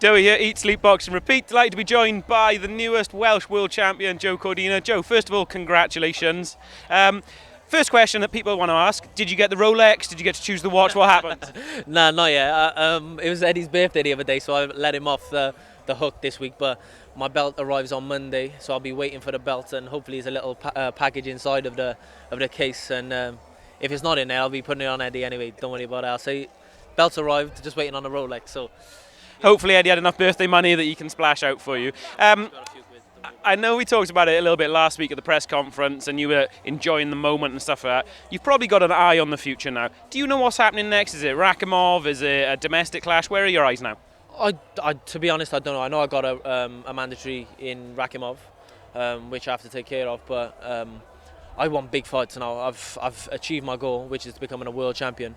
Joey here, Eat, Sleep, Box and Repeat. Delighted to be joined by the newest Welsh World Champion, Joe Cordina. Joe, first of all, congratulations. First question that people want to ask, did you get the Rolex? Did you get to choose the watch? What happened? Nah, not yet. It was Eddie's birthday the other day, so I let him off the hook this week. But my belt arrives on Monday, so I'll be waiting for the belt, and hopefully there's a little package inside of the case. And if it's not in there, I'll be putting it on Eddie anyway. Don't worry about it. I'll say belt's arrived, just waiting on the Rolex. So Hopefully Eddie had enough birthday money that he can splash out for you. I know we talked about it a little bit last week at the press conference and you were enjoying the moment and stuff like that. You've probably got an eye on the future now. Do you know what's happening next? Is it Rakimov? Is it a domestic clash? Where are your eyes now? To be honest, I don't know. I know I got a mandatory in Rakimov, which I have to take care of, but I want big fights now. I've achieved my goal, which is becoming a world champion.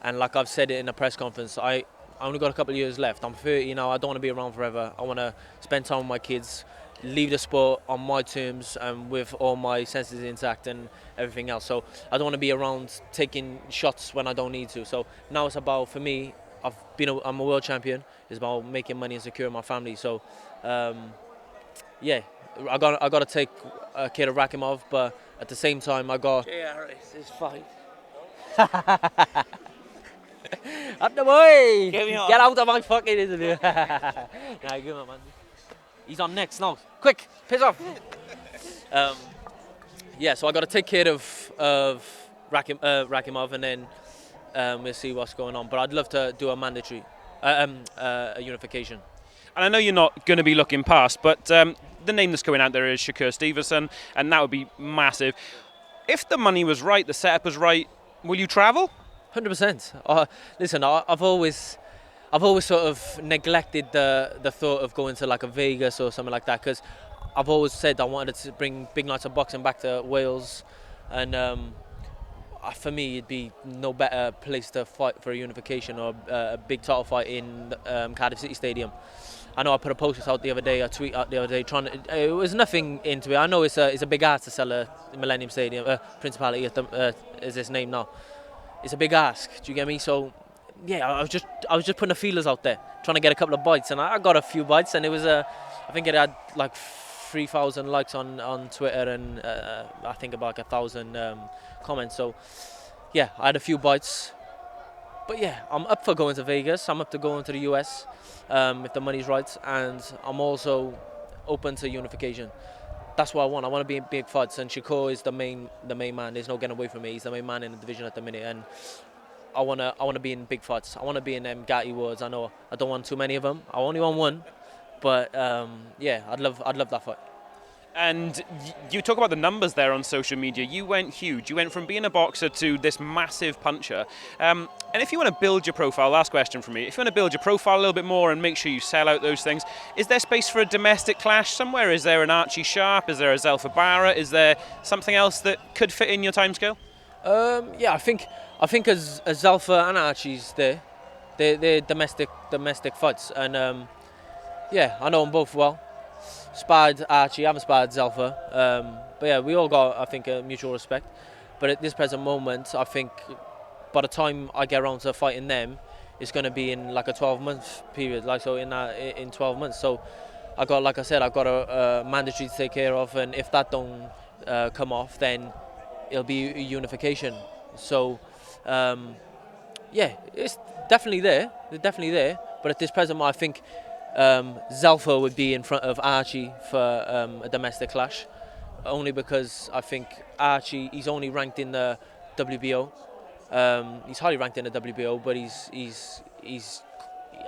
And like I've said it in a press conference, I only got a couple of years left. I'm 30 now. I don't want to be around forever. I want to spend time with my kids, leave the sport on my terms and with all my senses intact and everything else. So I don't want to be around taking shots when I don't need to. So now it's about, for me, I'm a world champion. It's about making money and securing my family. So yeah, I got to take care of Rakimov, but at the same time I got. Yeah, it's fine. Up the way! Get me on. Get out of my fucking interview. Nah, good man. He's on next now. Quick, piss off. Yeah, so I got to take care of Rakimov, and then we'll see what's going on. But I'd love to do a mandatory, a unification. And I know you're not going to be looking past, but the name that's going out there is Shakur Stevenson, and that would be massive. If the money was right, the setup was right, will you travel? 100%. Listen, I've always sort of neglected the thought of going to like a Vegas or something like that, because I've always said I wanted to bring big nights of boxing back to Wales, and for me it'd be no better place to fight for a unification or a big title fight in Cardiff City Stadium. I know I put a post out the other day, a tweet out the other day, it was nothing into it. I know it's a big ask to sell a Millennium Stadium, Principality is its name now. It's a big ask, do you get me? So yeah, I was just putting the feelers out there, trying to get a couple of bites, and I got a few bites, and it was I think it had like 3,000 likes on Twitter, and I think about like 1,000 comments. So yeah, I had a few bites, but yeah, I'm up for going to Vegas. I'm up to going to the US if the money's right, and I'm also open to unification. That's what I want. I want to be in big fights, and Shakur is the main man. There's no getting away from me. He's the main man in the division at the minute, and I wanna be in big fights. I want to be in them Gatti Wards. I know I don't want too many of them. I only want one, but yeah, I'd love that fight. And you talk about the numbers there on social media. You went huge. You went from being a boxer to this massive puncher. And if you want to build your profile, last question from me, if you want to build your profile a little bit more and make sure you sell out those things, is there space for a domestic clash somewhere? Is there an Archie Sharp? Is there a Zelfa Barra? Is there something else that could fit in your timescale? Yeah, I think as Zelfa and Archie's they're domestic fights, and yeah, I know them both well. Sparred Archie, I haven't sparred Zelfa, but yeah, we all got, I think, a mutual respect. But at this present moment, I think by the time I get around to fighting them, it's going to be in like a 12-month period, like so in 12 months. So I got, like I said, I've got a mandatory to take care of, and if that don't come off, then it'll be a unification. So yeah, it's definitely there. They're definitely there. But at this present moment, I think Zelfa would be in front of Archie for a domestic clash, only because I think Archie, he's only ranked in the WBO. He's highly ranked in the WBO, but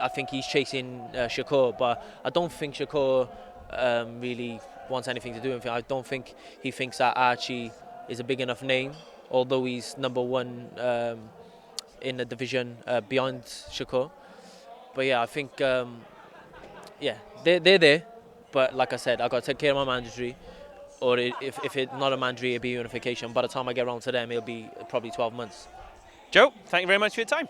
I think he's chasing Shakur, but I don't think Shakur really wants anything to do with him. I don't think he thinks that Archie is a big enough name, although he's number one in the division beyond Shakur. But yeah, I think yeah, they're there, but like I said, I got to take care of my mandatory, or if it's not a mandatory, it'll be unification. By the time I get around to them, it'll be probably 12 months. Joe, thank you very much for your time.